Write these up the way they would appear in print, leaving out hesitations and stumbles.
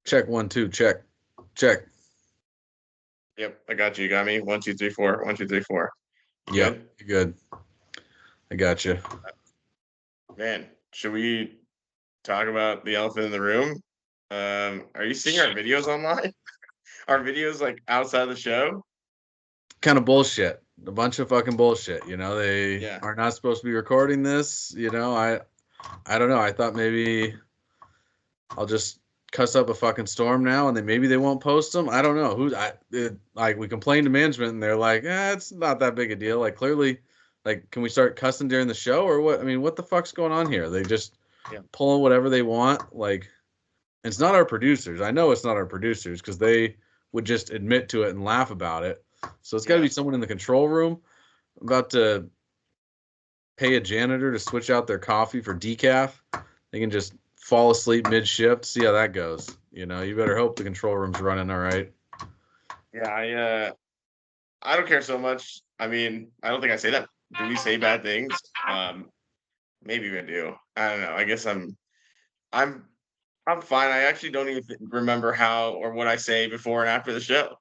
Check 1 2. Check. Check. Yep, I got you. You got me. 1 2 3 4. 1 2 3 4. You Yep. good? You're good. I got you. Man, should we talk about the elephant in the room? Are you seeing our videos online? Our videos like outside the show? Kind of bullshit. A bunch of fucking bullshit. They Yeah. are not supposed to be recording this. I don't know. I thought maybe I'll just cuss up a fucking storm now, and then maybe they won't post them. I don't know. Like we complained to management, and they're like, it's not that big a deal. Like clearly, like can we start cussing during the show or what? I mean, what the fuck's going on here? They just Yeah. pulling whatever they want. Like it's not our producers. I know it's not our producers because they would just admit to it and laugh about it. So it's got to Yeah. be someone in the control room. I'm about to pay a janitor to switch out their coffee for decaf. They can just fall asleep mid shift. See how that goes. You better hope the control room's running all right. Yeah, I don't care so much. I mean, I don't think I say that. Do we say bad things? Maybe we do. I don't know. I guess I'm I'm fine. I actually don't even remember how or what I say before and after the show.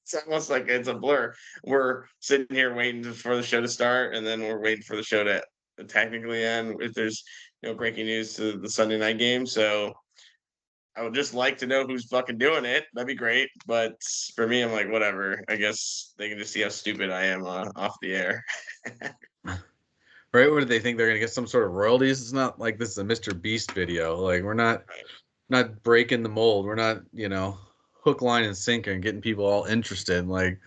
It's almost like it's a blur. We're sitting here waiting for the show to start, and then we're waiting for the show to technically end if there's breaking news to the Sunday night game. So I would just like to know who's fucking doing it. That'd be great. But for me, I'm like, whatever. I guess they can just see how stupid I am off the air. Right? What do they think they're gonna get some sort of royalties? It's not like this is a Mr. Beast video. Like we're not breaking the mold. We're not hook, line, and sinker and getting people all interested. Like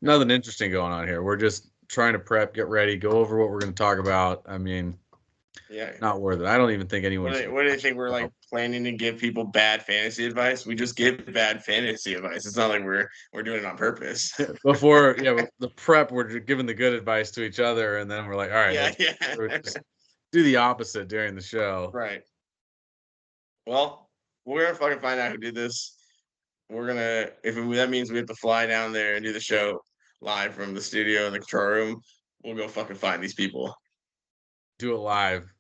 nothing interesting going on here. We're just trying to prep, get ready, go over what we're gonna talk about. I mean, Yeah. not worth it. I don't even think anyone should. What do they think we're like planning to give people bad fantasy advice? We just give bad fantasy advice. It's not like we're doing it on purpose. Before, yeah, the prep, we're giving the good advice to each other, and then we're like, all right, Yeah, let's yeah. just do the opposite during the show. Right. Well, we're gonna fucking find out who did this. We're gonna that means we have to fly down there and do the show live from the studio in the control room. We'll go fucking find these people. Do it live.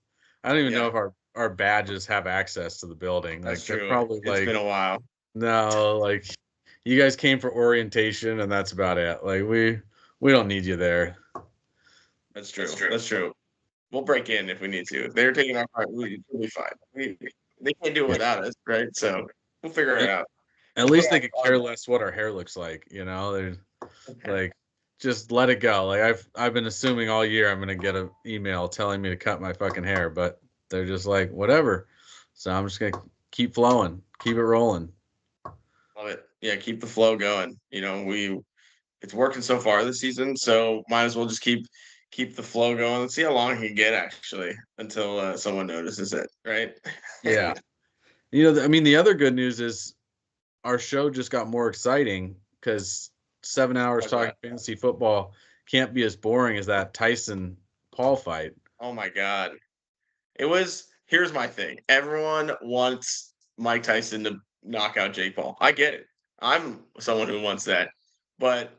I don't even know Yeah, if our badges have access to the building. that's Like they're true. probably It's been like, a while. no, like you guys came for orientation and that's about it. Like we don't need you there. That's true. That's true. We'll break in if we need to. If they're taking our part, we'll be fine. They can't do it Yeah. without us, right? So we'll figure it At, out. at We'll put least they could our care less what our hair looks like. They're like, just let it go. Like I've been assuming all year I'm gonna get an email telling me to cut my fucking hair, but they're just like whatever. So I'm just gonna keep flowing, keep it rolling. love it. Yeah, keep the flow going. It's working so far this season, so might as well just keep the flow going. Let's see how long he can get actually until someone notices it, right? Yeah. I mean, the other good news is our show just got more exciting because 7 hours Like what? talking fantasy football can't be as boring as that Tyson Paul fight. Oh my god. Here's my thing. Everyone wants Mike Tyson to knock out Jake Paul. I get it. I'm someone who wants that. But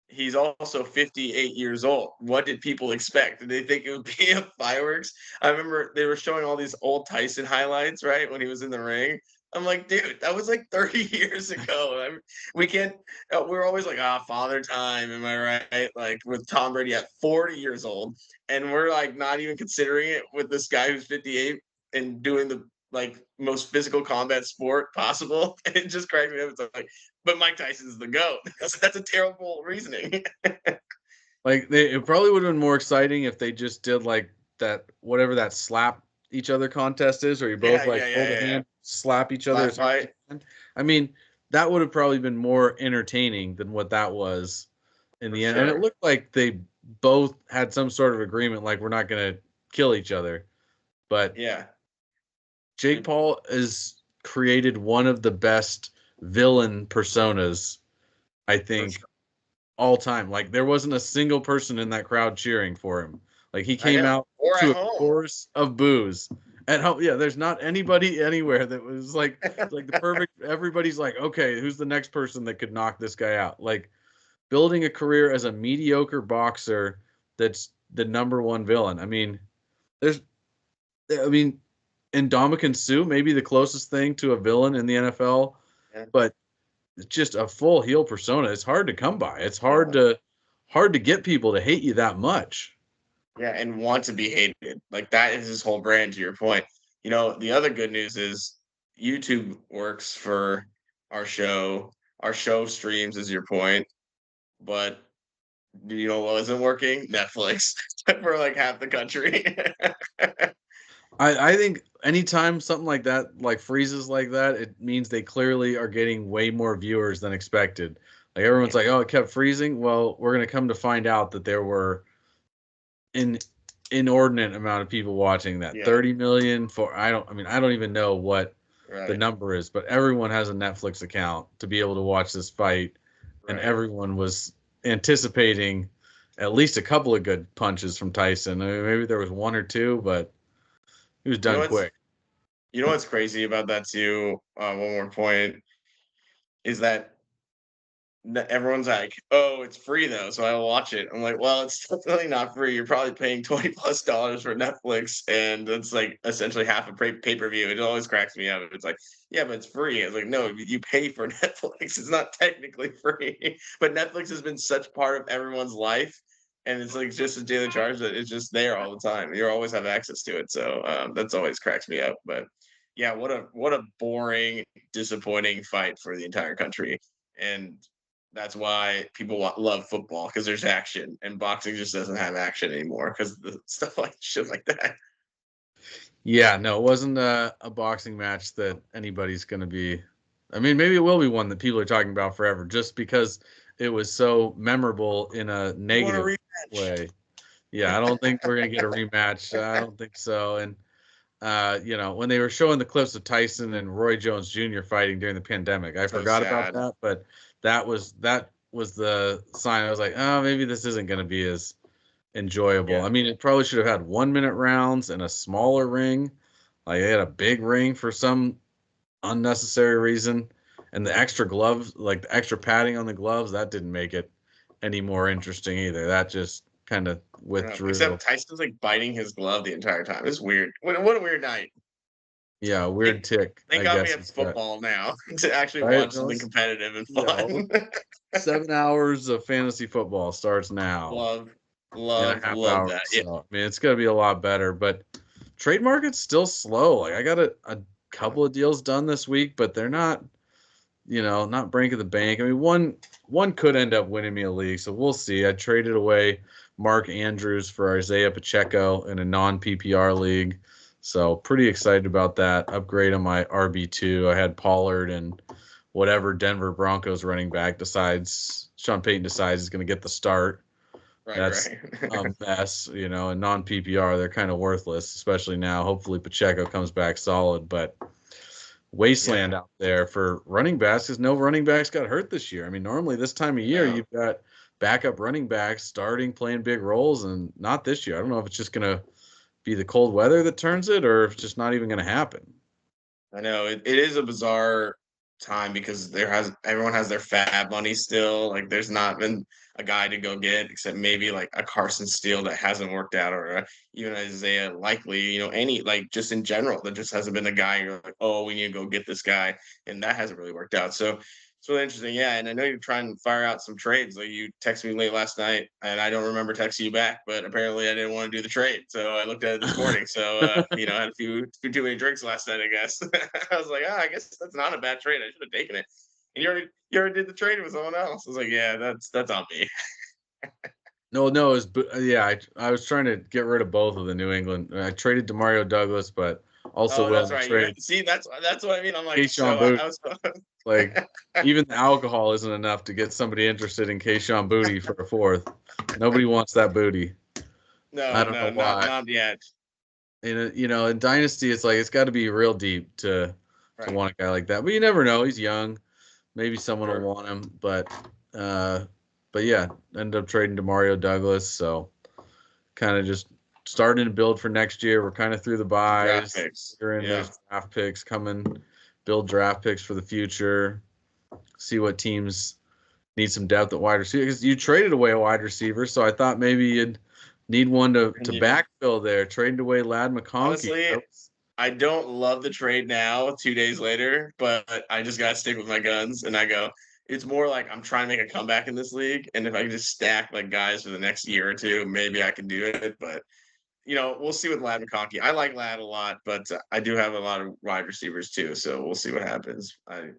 he's also 58 years old. What did people expect? Did they think it would be a fireworks? I remember they were showing all these old Tyson highlights, right? When he was in the ring. I'm like, dude, that was like 30 years ago. We can't, we're always like, father time. Am I right? Like with Tom Brady at 40 years old. And we're like not even considering it with this guy who's 58 and doing the like most physical combat sport possible. It just cracks me up. It's like, but Mike Tyson's the GOAT. That's a terrible reasoning. Like it probably would have been more exciting if they just did like that whatever that slap each other contest is, or you both Yeah, like yeah, yeah, hold a yeah, yeah. hand, slap each other Slap as hard as you fight. can. I mean, that would have probably been more entertaining than what that was in For the end. And it sure. looked like they both had some sort of agreement, like we're not gonna kill each other. But Yeah. Jake Paul has created one of the best villain personas, I For think, sure. all time. Like there wasn't a single person in that crowd cheering for him. Like he I came know. out Or at to a home. chorus of boos. At home, yeah, there's not anybody anywhere that was like the perfect. Everybody's like, okay, who's the next person that could knock this guy out? Like building a career as a mediocre boxer that's the number one villain. I mean, Ndamukong Suh, maybe the closest thing to a villain in the NFL, Yeah. but it's just a full heel persona. It's hard to come by. It's Yeah. hard to get people to hate you that much. Yeah, and want to be hated. Like that is his whole brand, to your point. The other good news is YouTube works for our show. Our show streams is your point, but you know what isn't working? Netflix for like half the country. I think anytime something like that, like freezes like that, it means they clearly are getting way more viewers than expected. Like everyone's Yeah, like, oh, it kept freezing. Well, we're gonna come to find out that there were an inordinate amount of people watching that. yeah, 30 million for I don't even know what the right, number is, but everyone has a Netflix account to be able to watch this fight, and right. everyone was anticipating at least a couple of good punches from Tyson. I mean, maybe there was one or two, but he was You know done what's quick. you know what's crazy about that too? One more point is that everyone's like, "Oh, it's free though, so I'll watch it." I'm like, "Well, it's definitely not free. You're probably paying $20+ for Netflix, and it's like essentially half a pay-per-view." It always cracks me up. It's like, "Yeah, but it's free." It's like, "No, you pay for Netflix. It's not technically free." But Netflix has been such part of everyone's life, and it's like just a daily charge that it's just there all the time. You always have access to it, so that's always cracks me up. But yeah, what a boring, disappointing fight for the entire country, and that's why people love football because there's action, and boxing just doesn't have action anymore because the stuff like shit like that. Yeah, no, it wasn't a boxing match that anybody's going to be. I mean, maybe it will be one that people are talking about forever just because it was so memorable in a You want a negative rematch? way. Yeah, I don't think we're going to get a rematch. I don't think so. And when they were showing the clips of Tyson and Roy Jones Jr. fighting during the pandemic, I So forgot about sad. that, but that was the sign. I was like, oh, maybe this isn't going to be as enjoyable. Yeah, I mean, it probably should have had 1 minute rounds and a smaller ring. Like they had a big ring for some unnecessary reason, and the extra gloves, like the extra padding on the gloves, that didn't make it any more interesting either. That just kind of I know. withdrew. Except Tyson's like biting his glove the entire time. It's weird. What a weird night. Yeah, They, weird tick, they I got me guess at he's got. football now to actually Right, watch something Mills? competitive and Yeah, fun. 7 hours of fantasy football starts now love, in a love, half love hour. that. Yeah, So, I mean, it's going to be a lot better, but trade market's still slow. Like, I got a couple of deals done this week, but they're not, not breaking the bank. I mean, one could end up winning me a league, so we'll see. I traded away Mark Andrews for Isaiah Pacheco in a non-PPR league. So, pretty excited about that. Upgrade on my RB2. I had Pollard and whatever Denver Broncos running back decides Sean Payton decides is going to get the start. right, That's right. a mess, and non PPR, they're kind of worthless, especially now. Hopefully Pacheco comes back solid, but wasteland Yeah, out there for running backs because no running backs got hurt this year. I mean, normally this time of year no. you've got backup running backs starting playing big roles, and not this year. I don't know if it's just going to be the cold weather that turns it or if it's just not even going to happen. I know it is a bizarre time because everyone has their fab money still. Like there's not been a guy to go get except maybe like a Carson Steele that hasn't worked out, or even Isaiah Likely. Any like just in general, there just hasn't been a guy you're like, oh, we need to go get this guy, and that hasn't really worked out. So it's really interesting. Yeah, and I know you're trying to fire out some trades. Like you texted me late last night, and I don't remember texting you back, but apparently I didn't want to do the trade, so I looked at it this morning. So I had a few too many drinks last night, I guess. I was like, I guess that's not a bad trade. I should have taken it. And you already did the trade with someone else. I was like, yeah, that's on me. No, yeah. I was trying to get rid of both of the New England. I traded Demario Douglas, but also Oh, willing that's to right. trade See, that's what I mean. I'm like, Keyshawn so Booty. I was. Like even the alcohol isn't enough to get somebody interested in Keyshawn Booty for a fourth. Nobody wants that booty. I No, don't no, know not why. not yet. In Dynasty, it's like it's got to be real deep to Right. want a guy like that. But you never know. He's young. Maybe someone will Sure. want him. Uh, but yeah, ended up trading to Mario Douglas. So kind of just starting to build for next year. We're kind of through the Some draft buys. picks. We're in Yeah. those draft picks coming. Build draft picks for the future. See what teams need some depth at wide receiver because you traded away a wide receiver, so I thought maybe you'd need one to And you backfill there. Traded away Lad McConkey. honestly, I don't love the trade now, 2 days later, but I just gotta stick with my guns, and I go, it's more like I'm trying to make a comeback in this league, and if I can just stack, like, guys for the next year or 2, maybe I can do it, but, we'll see with Ladd McConkey. I like Ladd a lot, but I do have a lot of wide receivers too, so we'll see what happens. I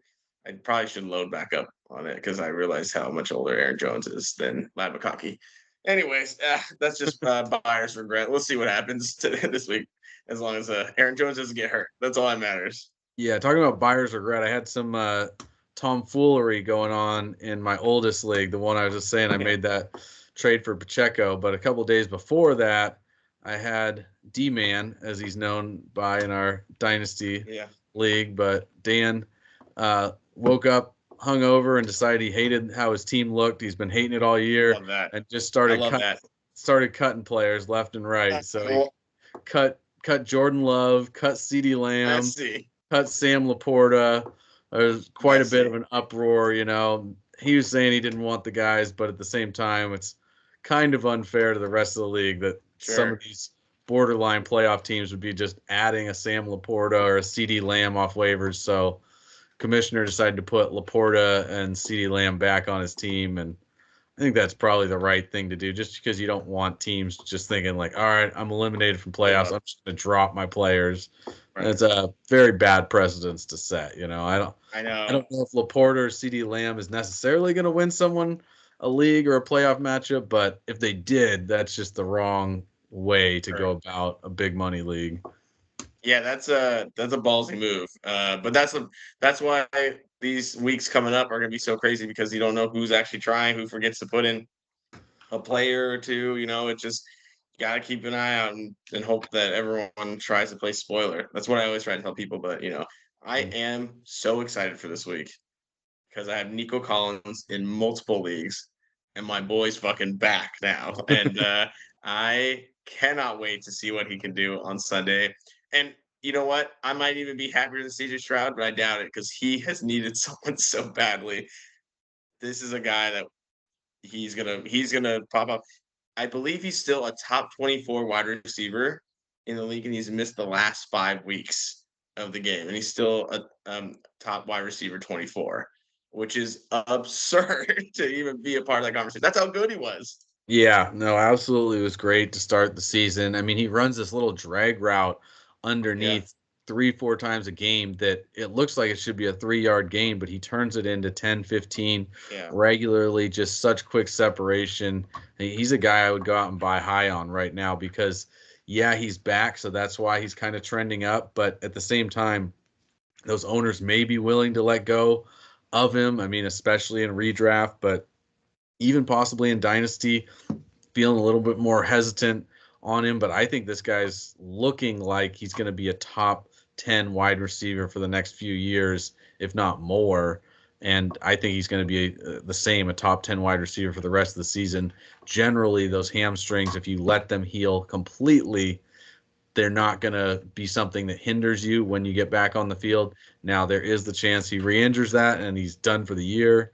probably should load back up on it because I realized how much older Aaron Jones is than Ladd McConkey. Anyways, that's just buyer's regret. We'll see what happens this week as long as Aaron Jones doesn't get hurt. That's all that matters. Yeah, talking about buyer's regret, I had some tomfoolery going on in my oldest league, the one I was just saying I made that trade for Pacheco. But a couple days before that, I had D-Man, as he's known by in our Dynasty league. But Dan woke up hungover and decided he hated how his team looked. He's been hating it all year and just started cutting players left and right. So he cut Jordan Love, cut CeeDee Lamb, cut Sam Laporta. There's quite a bit of an uproar, He was saying he didn't want the guys, but at the same time, it's kind of unfair to the rest of the league that some of these borderline playoff teams would be just adding a Sam Laporta or a CeeDee Lamb off waivers. So commissioner decided to put Laporta and CeeDee Lamb back on his team, and I think that's probably the right thing to do, just because you don't want teams just thinking like, all right, I'm eliminated from playoffs. I'm just going to drop my players. Right. It's a very bad precedence to set. I don't know if Laporta or CeeDee Lamb is necessarily going to win someone a league or a playoff matchup, but if they did, that's just the wrong way to go about a big money league. Yeah, that's a ballsy move. But that's why these weeks coming up are going to be so crazy, because you don't know who's actually trying, who forgets to put in a player or two. It just, you got to keep an eye out and hope that everyone tries to play spoiler. That's what I always try to tell people. But I am so excited for this week because I have Nico Collins in multiple leagues, and my boy's fucking back now, and I cannot wait to see what he can do on Sunday. And you know what? I might even be happier than CJ Stroud, but I doubt it because he has needed someone so badly. This is a guy that he's gonna pop up. I believe he's still a top 24 wide receiver in the league, and he's missed the last 5 weeks of the game, and he's still a top wide receiver 24, which is absurd to even be a part of that conversation. That's how good he was. Yeah, no, absolutely. It was great to start the season. I mean, he runs this little drag route underneath 3-4 times a game that it looks like it should be a 3-yard gain, but he turns it into 10, 15 regularly, just such quick separation. He's a guy I would go out and buy high on right now because, he's back, so that's why he's kind of trending up. But at the same time, those owners may be willing to let go of him. I mean, especially in redraft, but even possibly in Dynasty, feeling a little bit more hesitant on him. But I think this guy's looking like he's going to be a top 10 wide receiver for the next few years, if not more. And I think he's going to be the same, a top 10 wide receiver for the rest of the season. Generally, those hamstrings, if you let them heal completely, they're not going to be something that hinders you when you get back on the field. Now, there is the chance he re-injures that and he's done for the year.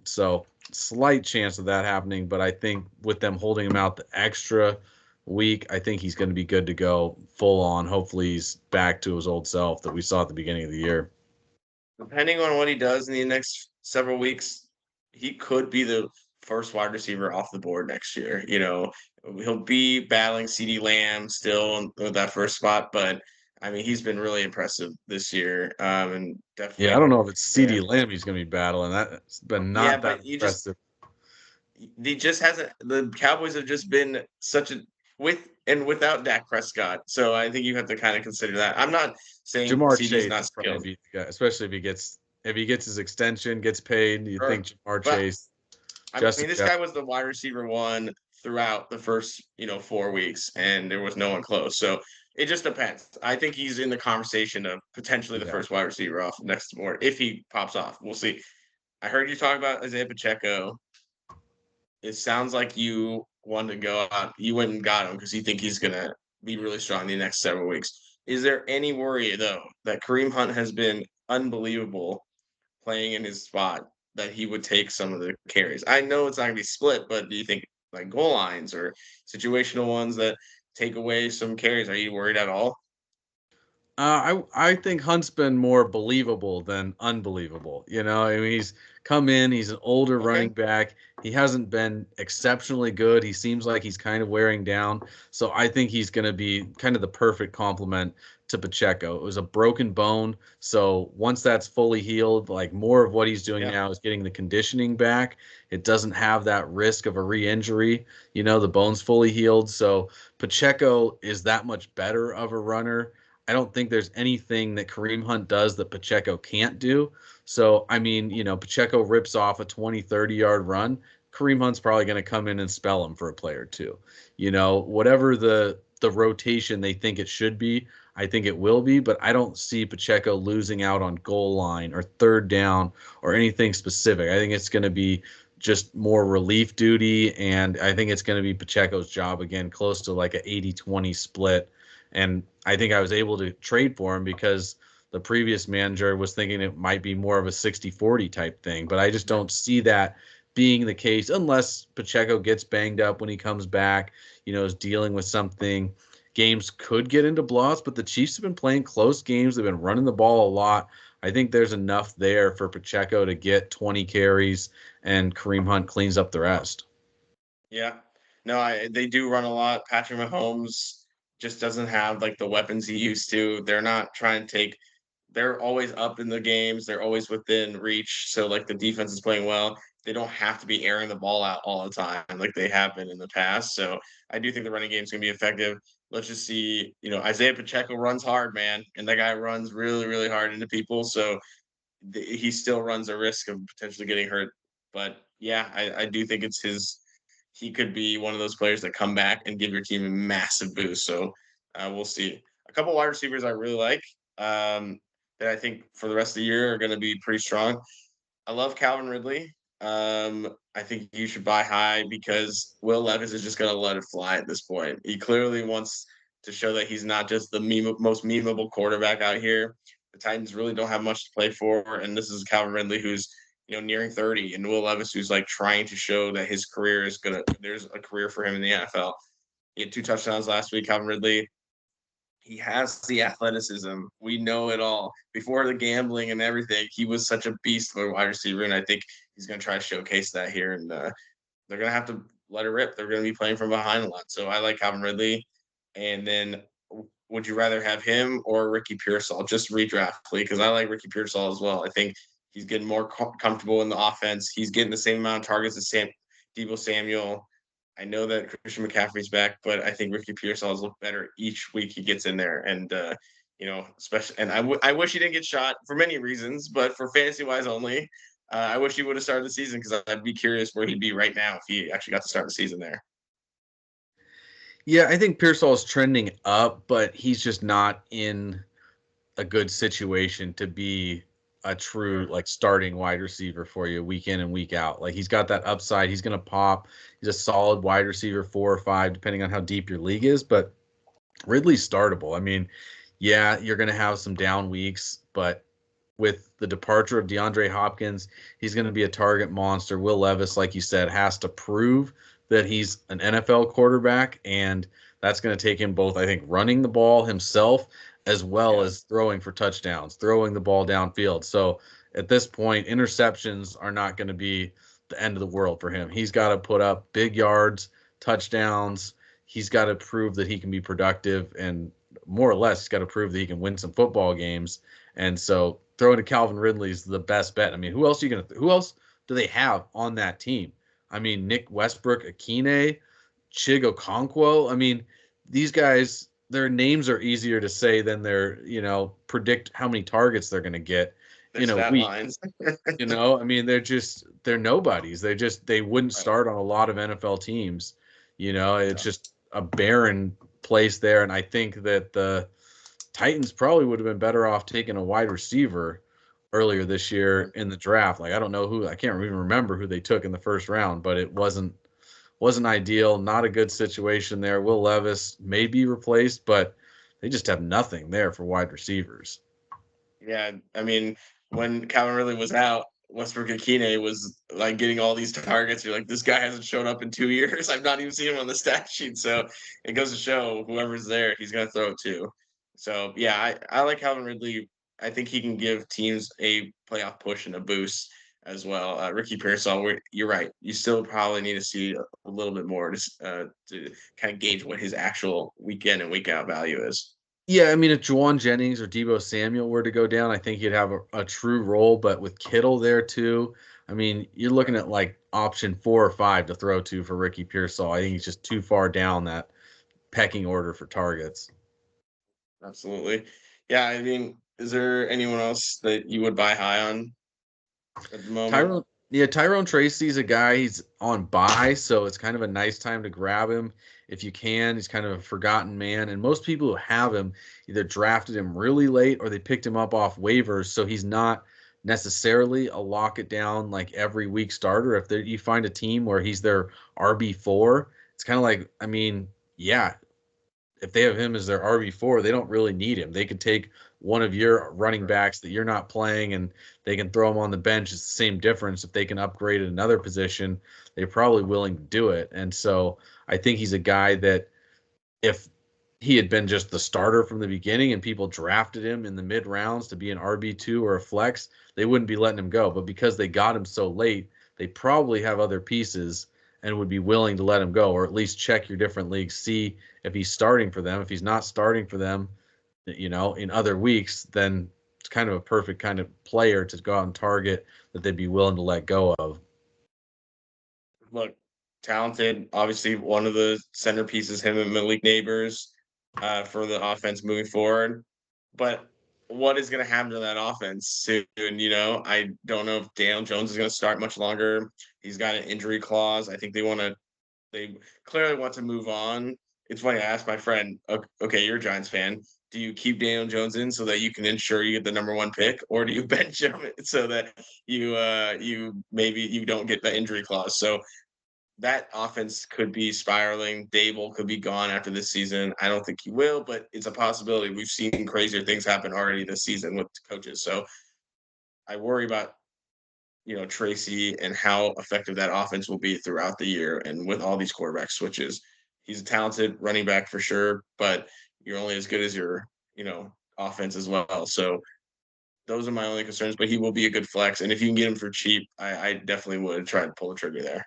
So slight chance of that happening, but I think with them holding him out the extra week, I think he's going to be good to go full on. Hopefully he's back to his old self that we saw at the beginning of the year. Depending on what he does in the next several weeks, he could be the first wide receiver off the board next year. He'll be battling CeeDee Lamb still with that first spot, but I mean, he's been really impressive this year, and definitely. Yeah, I don't know if it's CeeDee Lamb he's going to be battling. That's been not that impressive. He just hasn't. The Cowboys have just been such a without Dak Prescott, so I think you have to kind of consider that. I'm not saying Jamar CeeDee's Chase not skilled, be the guy, especially if he gets his extension, gets paid. You think Jamar Chase? I mean, this guy was the wide receiver one throughout the first 4 weeks, and there was no one close. So it just depends. I think he's in the conversation of potentially the first wide receiver off next board if he pops off. We'll see. I heard you talk about Isaiah Pacheco. It sounds like you wanted to go out. You went and got him because you think he's going to be really strong in the next several weeks. Is there any worry, though, that Kareem Hunt has been unbelievable playing in his spot, that he would take some of the carries? I know it's not going to be split, but do you think like goal lines or situational ones that take away some carries? Are you worried at all? I think Hunt's been more believable than unbelievable. I mean, he's come in. He's an older Okay. running back. He hasn't been exceptionally good. He seems like he's kind of wearing down. So I think he's going to be kind of the perfect complement to Pacheco. It was a broken bone. So once that's fully healed, like more of what he's doing Yeah. now is getting the conditioning back. It doesn't have that risk of a re-injury. The bone's fully healed. So Pacheco is that much better of a runner. I don't think there's anything that Kareem Hunt does that Pacheco can't do. So, I mean, Pacheco rips off a 20, 30-yard run. Kareem Hunt's probably going to come in and spell him for a play or two. Whatever the rotation they think it should be, I think it will be, but I don't see Pacheco losing out on goal line or third down or anything specific. I think it's going to be just more relief duty, and I think it's going to be Pacheco's job again, close to like an 80-20 split. And I think I was able to trade for him because the previous manager was thinking it might be more of a 60-40 type thing. But I just don't see that being the case unless Pacheco gets banged up when he comes back, is dealing with something. Games could get into blowouts, but the Chiefs have been playing close games. They've been running the ball a lot. I think there's enough there for Pacheco to get 20 carries and Kareem Hunt cleans up the rest. Yeah. No, they do run a lot. Patrick Mahomes just doesn't have like the weapons he used to. They're not trying to take they're always up in the games. They're always within reach. So like the defense is playing well. They don't have to be airing the ball out all the time like they have been in the past. So I do think the running game is going to be effective. Let's just see, Isaiah Pacheco runs hard, man, and that guy runs really, really hard into people. So he still runs a risk of potentially getting hurt. But yeah, I do think it's his. He could be one of those players that come back and give your team a massive boost. So we'll see. A couple wide receivers I really like that I think for the rest of the year are going to be pretty strong. I love Calvin Ridley. I think you should buy high because Will Levis is just going to let it fly at this point. He clearly wants to show that he's not just the most memeable quarterback out here. The Titans really don't have much to play for, and this is Calvin Ridley who's nearing 30, and Will Levis who's like trying to show that his career is gonna. There's a career for him in the NFL. He had 2 touchdowns last week. Calvin Ridley, he has the athleticism. We know it all. Before the gambling and everything, he was such a beast of a wide receiver, and I think he's going to try to showcase that here. And they're going to have to let it rip. They're going to be playing from behind a lot. So I like Calvin Ridley. And then, would you rather have him or Ricky Pearsall? Just redraft, please, because I like Ricky Pearsall as well. I think he's getting more comfortable in the offense. He's getting the same amount of targets as Deebo Samuel. I know that Christian McCaffrey's back, but I think Ricky Pearsall has looked better each week he gets in there. And, especially, and I wish he didn't get shot for many reasons, but for fantasy wise only, I wish he would have started the season because I'd be curious where he'd be right now if he actually got to start the season there. Yeah, I think Pearsall is trending up, but he's just not in a good situation to be a true like starting wide receiver for you week in and week out. Like he's got that upside. He's going to pop. He's a solid wide receiver 4 or 5, depending on how deep your league is. But Ridley's startable. I mean, yeah, you're going to have some down weeks, but with the departure of DeAndre Hopkins, he's going to be a target monster. Will Levis, like you said, has to prove that he's an NFL quarterback, and that's going to take him both, I think, running the ball himself as well as throwing for touchdowns, throwing the ball downfield. So at this point, interceptions are not going to be the end of the world for him. He's got to put up big yards, touchdowns. He's got to prove that he can be productive, and more or less, he's got to prove that he can win some football games. And so throwing to Calvin Ridley is the best bet. I mean, who else are you gonna? Who else do they have on that team? I mean, Nick Westbrook, Akine, Chig Okonkwo. I mean, these guys, their names are easier to say than their, predict how many targets they're going to get Their in a stat week. lines. I mean, they're nobodies. They wouldn't Right. start on a lot of NFL teams. It's Yeah. just a barren place there. And I think that the Titans probably would have been better off taking a wide receiver earlier this year in the draft. Like I don't know who, I can't even remember who they took in the first round, but it wasn't ideal. Not a good situation there. Will Levis may be replaced, but they just have nothing there for wide receivers. Yeah, I mean, when Calvin Ridley was out, Westbrook Akine was like getting all these targets. You're like, this guy hasn't shown up in 2 years. I've not even seen him on the stat sheet. So it goes to show whoever's there, he's gonna throw it too. So yeah, I like Calvin Ridley. I think he can give teams a playoff push and a boost as well. Ricky Pearsall, you're right. You still probably need to see a little bit more to kind of gauge what his actual week in and week out value is. Yeah, I mean, if Juwan Jennings or Debo Samuel were to go down, I think he'd have a true role. But with Kittle there too, I mean, you're looking at like option 4 or 5 to throw to for Ricky Pearsall. I think he's just too far down that pecking order for targets. Absolutely. Yeah, I mean, is there anyone else that you would buy high on at the moment? Tyrone Tracy's a guy. He's on bye, so it's kind of a nice time to grab him if you can. He's kind of a forgotten man, and most people who have him either drafted him really late or they picked him up off waivers. So he's not necessarily a lock it down like every week starter. If you find a team where he's their RB4, it's kind of like, I mean, yeah, if they have him as their RB4, they don't really need him. They could take one of your running backs that you're not playing and they can throw him on the bench. It's the same difference. If they can upgrade at another position, they're probably willing to do it. And so I think he's a guy that if he had been just the starter from the beginning and people drafted him in the mid rounds to be an RB2 or a flex, they wouldn't be letting him go. But because they got him so late, they probably have other pieces and would be willing to let him go, or at least check your different leagues, see if he's starting for them. If he's not starting for them, in other weeks, then it's kind of a perfect kind of player to go out and target that they'd be willing to let go of. Look, talented. Obviously, one of the centerpieces, him and Malik Neighbors, for the offense moving forward. But what is going to happen to that offense soon? I don't know if Daniel Jones is going to start much longer. He's got an injury clause. I think they clearly want to move on. It's funny. I asked my friend, okay, you're a Giants fan. Do you keep Daniel Jones in so that you can ensure you get the number one pick, or do you bench him so that you maybe you don't get the injury clause? So that offense could be spiraling. Dable could be gone after this season. I don't think he will, but it's a possibility. We've seen crazier things happen already this season with coaches. So I worry about Tracy and how effective that offense will be throughout the year. And with all these quarterback switches, he's a talented running back for sure, but you're only as good as your offense as well. So those are my only concerns. But he will be a good flex, and if you can get him for cheap, I definitely would try to pull the trigger there.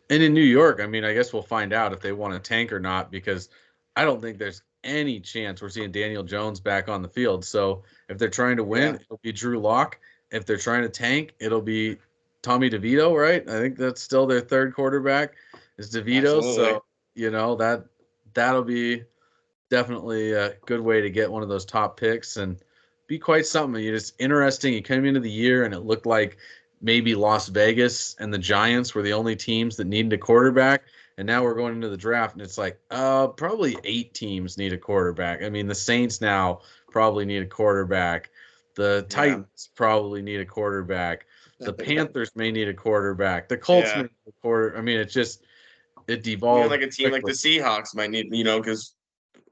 And in New York, I mean, I guess we'll find out if they want to tank or not, because I don't think there's any chance we're seeing Daniel Jones back on the field. So if they're trying to win, Yeah, it'll be Drew Lock. If they're trying to tank, it'll be Tommy DeVito, right? I think that's still their third quarterback is DeVito. absolutely. So, that'll be definitely a good way to get one of those top picks and be quite something. It's interesting. You came into the year and it looked like maybe Las Vegas and the Giants were the only teams that needed a quarterback. And now we're going into the draft and it's like, probably 8 teams need a quarterback. I mean, the Saints now probably need a quarterback. The Yeah. Titans probably need a quarterback. The Panthers may need a quarterback. The Colts may Yeah. need a quarter. I mean, it Even devolved like a team like the quickly. Seahawks might need, because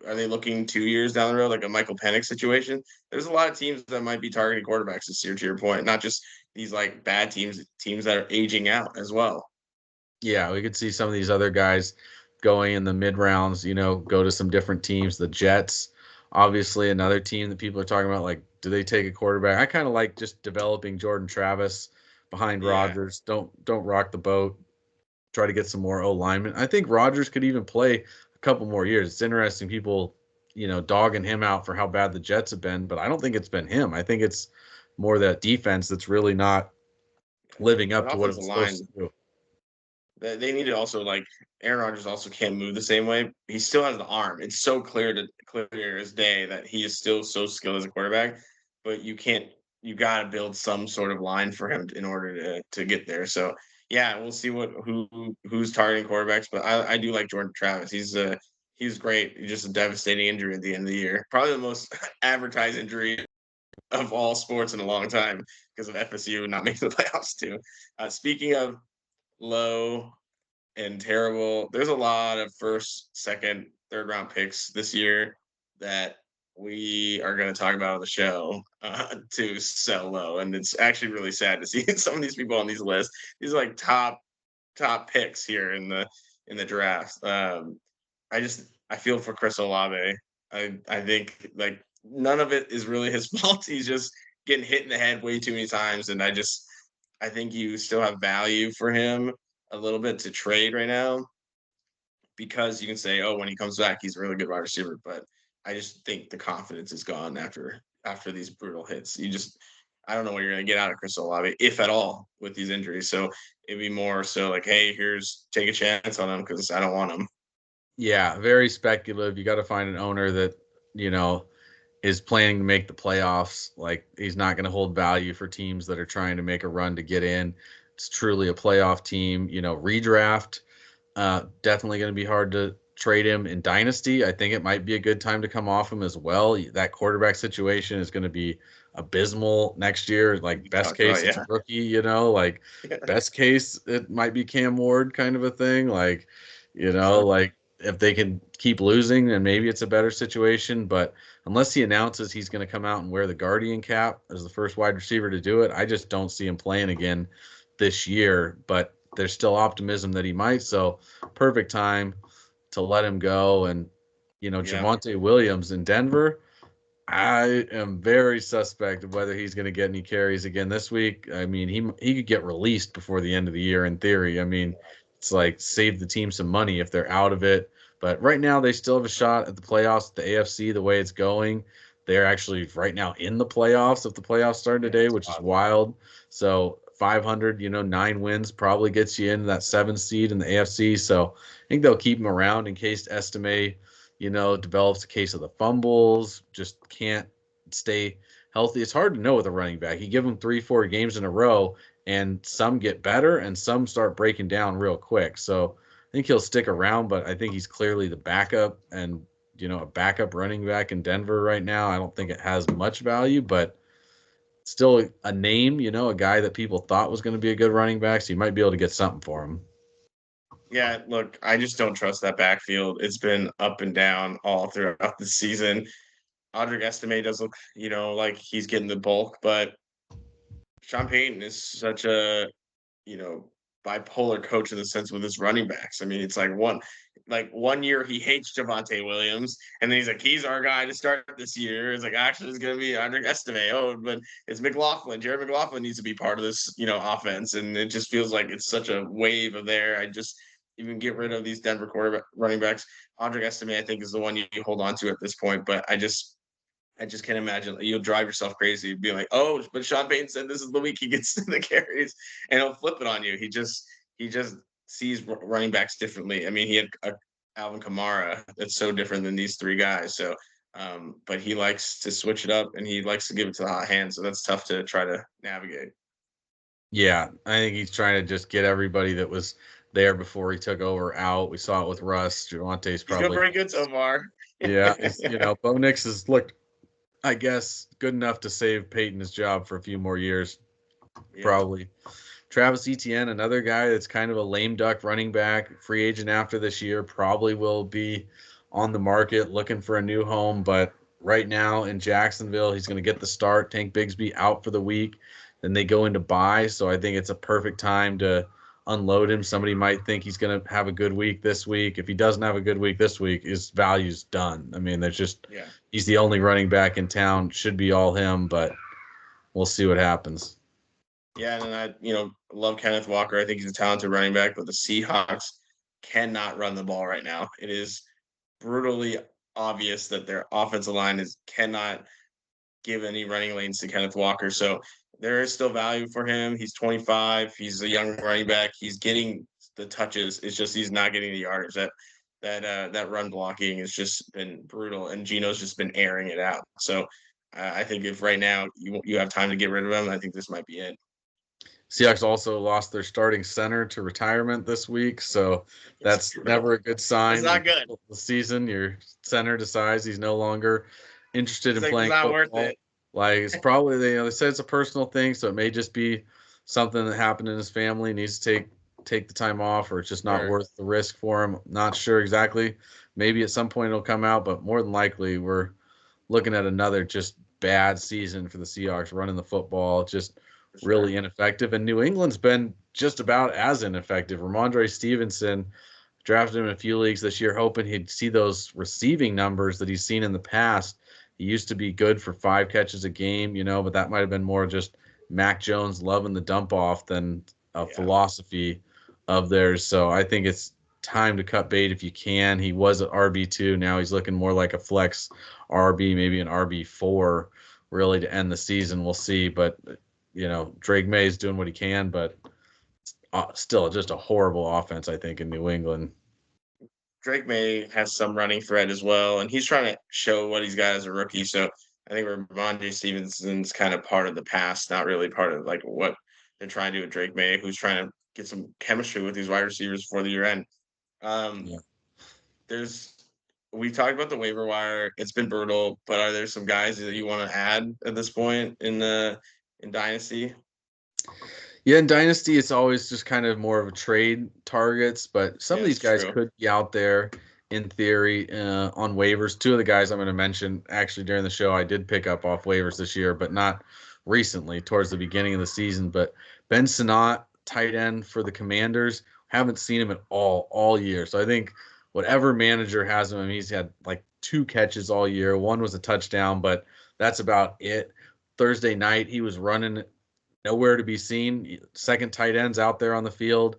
are they looking 2 years down the road, like a Michael Penix situation? There's a lot of teams that might be targeting quarterbacks this year, to your point, not just these like bad teams that are aging out as well. Yeah, we could see some of these other guys going in the mid rounds, go to some different teams. The Jets, obviously, another team that people are talking about. Like, do they take a quarterback? I kind of like just developing Jordan Travis behind Yeah. Rodgers. Don't rock the boat. Try to get some more O linemen. I think Rodgers could even play a couple more years. It's interesting people, dogging him out for how bad the Jets have been, but I don't think it's been him. I think it's more that defense that's really not living up That to what it offensive was supposed line, to do. they need to also like Aaron Rodgers also can't move the same way. He still has the arm. It's so clear as day that he is still so skilled as a quarterback, but you got to build some sort of line for him in order to get there. So yeah, we'll see who's targeting quarterbacks, but I do like Jordan Travis. He's great. He's just a devastating injury at the end of the year. Probably the most advertised injury of all sports in a long time because of FSU not making the playoffs too. Speaking of low and terrible. There's a lot of first, second, third round picks this year that we are going to talk about on the show to sell low, and it's actually really sad to see some of these people on these lists. These are like top picks here in the draft. I feel for Chris Olave. I think like none of it is really his fault. He's just getting hit in the head way too many times, and I think you still have value for him a little bit to trade right now because you can say, oh, when he comes back, he's a really good wide receiver. But I just think the confidence is gone after these brutal hits. I don't know what you're going to get out of Chris Olave, if at all, with these injuries. So it'd be more so like, hey, take a chance on him because I don't want him. Yeah, very speculative. You got to find an owner that, you know, is planning to make the playoffs. Like, he's not going to hold value for teams that are trying to make a run to get in. It's truly a playoff team. You know, redraft, definitely going to be hard to trade him in Dynasty. I think it might be a good time to come off him as well. That quarterback situation is going to be abysmal next year. Like, best case, it's a rookie, you know, like best case, it might be Cam Ward kind of a thing. Like, you know, like if they can keep losing, then maybe it's a better situation. But unless he announces he's going to come out and wear the Guardian cap as the first wide receiver to do it, I just don't see him playing again this year. But there's still optimism that he might. So perfect time to let him go. And, you know, Javonte Williams in Denver, I am very suspect of whether he's going to get any carries again this week. I mean, he could get released before the end of the year in theory. I mean, it's like save the team some money if they're out of it. But right now they still have a shot at the playoffs. The AFC, the way it's going, they're actually right now in the playoffs if the playoffs start today, which is wild. So 500, you know, 9 wins probably gets you into that 7th seed in the AFC. So I think they'll keep him around in case Estime, you know, develops a case of the fumbles, just can't stay healthy. It's hard to know with a running back. You give him 3-4 games in a row, and some get better and some start breaking down real quick. So I think he'll stick around, but I think he's clearly the backup, and, you know, a backup running back in Denver right now, I don't think it has much value, but still a name, you know, a guy that people thought was going to be a good running back, so you might be able to get something for him. Yeah, look, I just don't trust that backfield. It's been up and down all throughout the season. Audric Estime does look, you know, like he's getting the bulk, but Sean Payton is such a, you know, bipolar coach in the sense with his running backs. I mean, it's like one year he hates Javonte Williams, and then he's like, he's our guy to start this year. It's like, actually, it's going to be Audric Estime. Oh, but it's McLaughlin. Jared McLaughlin needs to be part of this, you know, offense, and it just feels like it's such a wave of there. I just even get rid of these Denver quarterback running backs. Audric Estime, I think, is the one you hold on to at this point, but I just can't imagine. You'll drive yourself crazy, be like, "Oh, but Sean Payton said this is the week he gets the carries," and he'll flip it on you. He just sees running backs differently. I mean, he had Alvin Kamara that's so different than these 3 guys. So, but he likes to switch it up and he likes to give it to the hot hand. So that's tough to try to navigate. Yeah, I think he's trying to just get everybody that was there before he took over out. We saw it with Russ. Javante's probably He's very good so far. Yeah, you know, Bo Nix has looked, I guess, good enough to save Peyton his job for a few more years, probably. Travis Etienne, another guy that's kind of a lame duck running back, free agent after this year, probably will be on the market looking for a new home. But right now in Jacksonville, he's going to get the start. Tank Bigsby out for the week. Then they go into bye. So I think it's a perfect time to unload him. Somebody might think he's going to have a good week this week. If he doesn't have a good week this week, his value's done. I mean, there's just, he's the only running back in town. Should be all him, but we'll see what happens. Yeah, and I, you know, love Kenneth Walker. I think he's a talented running back, but the Seahawks cannot run the ball right now. It is brutally obvious that their offensive line cannot give any running lanes to Kenneth Walker. So there is still value for him. He's 25. He's a young running back. He's getting the touches. It's just he's not getting the yardage. That run blocking has just been brutal, and Geno's just been airing it out. So I think if right now you have time to get rid of him, I think this might be it. Seahawks also lost their starting center to retirement this week, so that's never a good sign. It's not good. The season, your center decides he's no longer interested in playing football. Worth it. Like, it's probably, they said it's a personal thing, so it may just be something that happened in his family. Needs to take the time off, or it's just not worth the risk for him. Not sure exactly. Maybe at some point it'll come out, but more than likely we're looking at another just bad season for the Seahawks running the football. Just really ineffective, and New England's been just about as ineffective. Ramondre Stevenson drafted him in a few leagues this year, hoping he'd see those receiving numbers that he's seen in the past. He used to be good for 5 catches a game, but that might have been more just Mac Jones loving the dump off than a philosophy of theirs. So I think it's time to cut bait if you can. He was an RB2. Now he's looking more like a flex RB, maybe an RB4, really, to end the season. We'll see. But, Drake May is doing what he can, but still just a horrible offense, I think, in New England. Drake May has some running thread as well, and he's trying to show what he's got as a rookie. So I think Ramondre Stevenson's kind of part of the past, not really part of like what they're trying to do with Drake May, who's trying to get some chemistry with these wide receivers before the year end. Yeah. We talked about the waiver wire. It's been brutal, but are there some guys that you want to add at this point in Dynasty? Yeah, in Dynasty, it's always just kind of more of a trade targets, but some of these guys could be out there in theory on waivers. 2 of the guys I'm going to mention actually during the show, I did pick up off waivers this year, but not recently, towards the beginning of the season. But Ben Sinnott, tight end for the Commanders, haven't seen him at all year. So I think whatever manager has him, he's had like 2 catches all year. 1 was a touchdown, but that's about it. Thursday night, he was running nowhere to be seen. Second tight end's out there on the field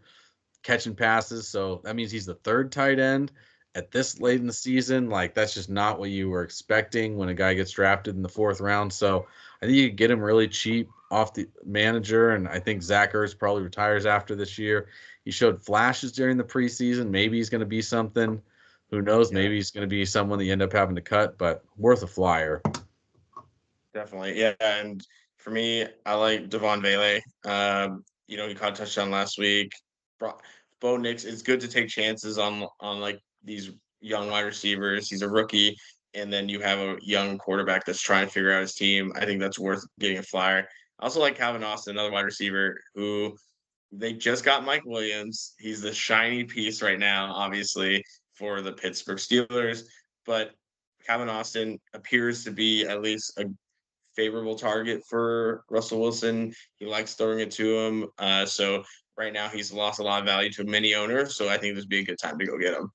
catching passes. So that means he's the 3rd tight end at this late in the season. Like, that's just not what you were expecting when a guy gets drafted in the 4th round. So I think you could get him really cheap off the manager. And I think Zach Ertz probably retires after this year. He showed flashes during the preseason. Maybe he's going to be something. Who knows? Yeah. Maybe he's going to be someone that you end up having to cut, but worth a flyer. Definitely. Yeah. And for me, I like Devon Vele. He caught a touchdown last week. Bo Nix, it's good to take chances on like these young wide receivers. He's a rookie, and then you have a young quarterback that's trying to figure out his team. I think that's worth getting a flyer. I also like Calvin Austin, another wide receiver who they just got Mike Williams. He's the shiny piece right now, obviously, for the Pittsburgh Steelers. But Calvin Austin appears to be at least a favorable target for Russell Wilson. He likes throwing it to him. So right now he's lost a lot of value to many owners. So I think this would be a good time to go get him.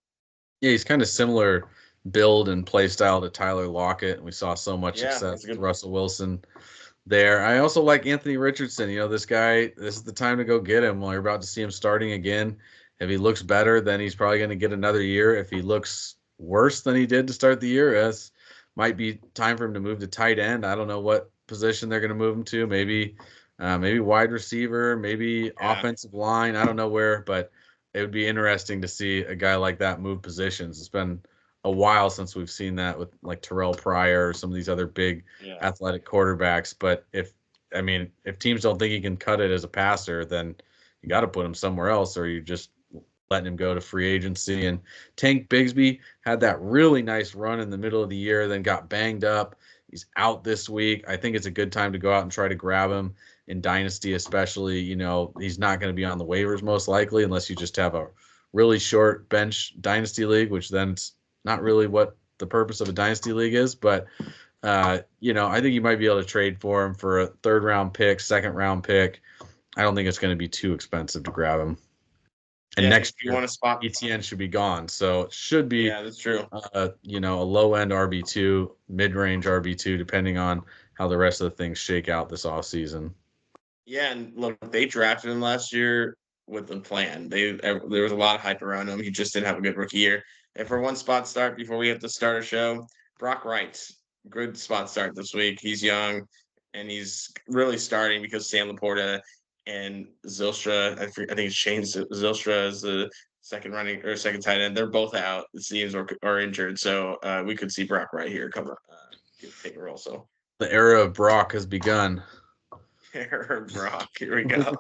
Yeah, he's kind of similar build and play style to Tyler Lockett. We saw so much success with Russell Wilson there. I also like Anthony Richardson. This guy, this is the time to go get him. Well, you're about to see him starting again. If he looks better, then he's probably going to get another year. If he looks worse than he did to start the year, as might be time for him to move to tight end. I don't know what position they're going to move him to. Maybe wide receiver, maybe offensive line. I don't know where, but it would be interesting to see a guy like that move positions. It's been a while since we've seen that with like Terrell Pryor or some of these other big athletic quarterbacks. But if teams don't think he can cut it as a passer, then you got to put him somewhere else, or you just letting him go to free agency. And Tank Bigsby had that really nice run in the middle of the year, then got banged up. He's out this week. I think it's a good time to go out and try to grab him in Dynasty, especially. He's not going to be on the waivers most likely unless you just have a really short bench Dynasty league, which then it's not really what the purpose of a Dynasty league is. But, I think you might be able to trade for him for a 3rd round pick, 2nd round pick. I don't think it's going to be too expensive to grab him. And next year, ETN should be gone. So it should be, that's true. A low-end RB2, mid-range RB2, depending on how the rest of the things shake out this offseason. Yeah, and look, they drafted him last year with a plan. There was a lot of hype around him. He just didn't have a good rookie year. And for one spot start, before we have to start our show, Brock Wright, good spot start this week. He's young, and he's really starting because Sam Laporta and Zylstra, I think it's changed. Zylstra is the second tight end. They're both out. The teams are injured, so we could see Brock right here come take a role. So the era of Brock has begun. Era of Brock. Here we go.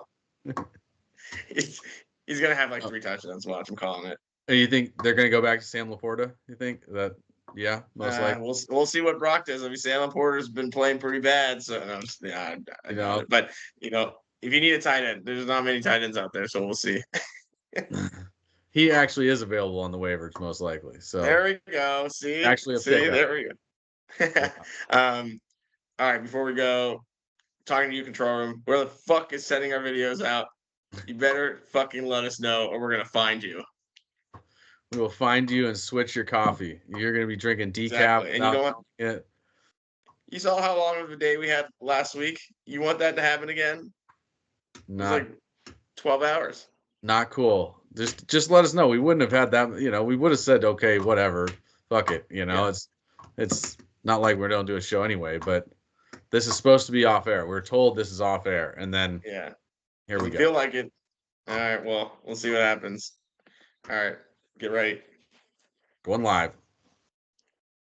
He's gonna have like 3 touchdowns. Watch, I'm calling it. And you think they're gonna go back to Sam Laporta? You think that? Yeah, most likely. We'll see what Brock does. I mean, Sam Laporta's been playing pretty bad, so I know it. But if you need a tight end, there's not many tight ends out there, so we'll see. He actually is available on the waivers, most likely. So there we go. See, there we go. All right, before we go, talking to you, control room. Where the fuck is sending our videos out? You better fucking let us know, or we're gonna find you. We will find you and switch your coffee. You're gonna be drinking decaf. Exactly. And you know what? It. You saw how long of a day we had last week. You want that to happen again? It was Not like 12 hours. not cool. Just let us know. We wouldn't have had that. We would have said, okay, whatever, fuck it. Yeah. It's not like we don't do a show anyway. But this is supposed to be off air. We're told this is off air, and then Yeah. here we Doesn't go. feel like it. All right. Well, we'll see what happens. All right. Get ready. Going live.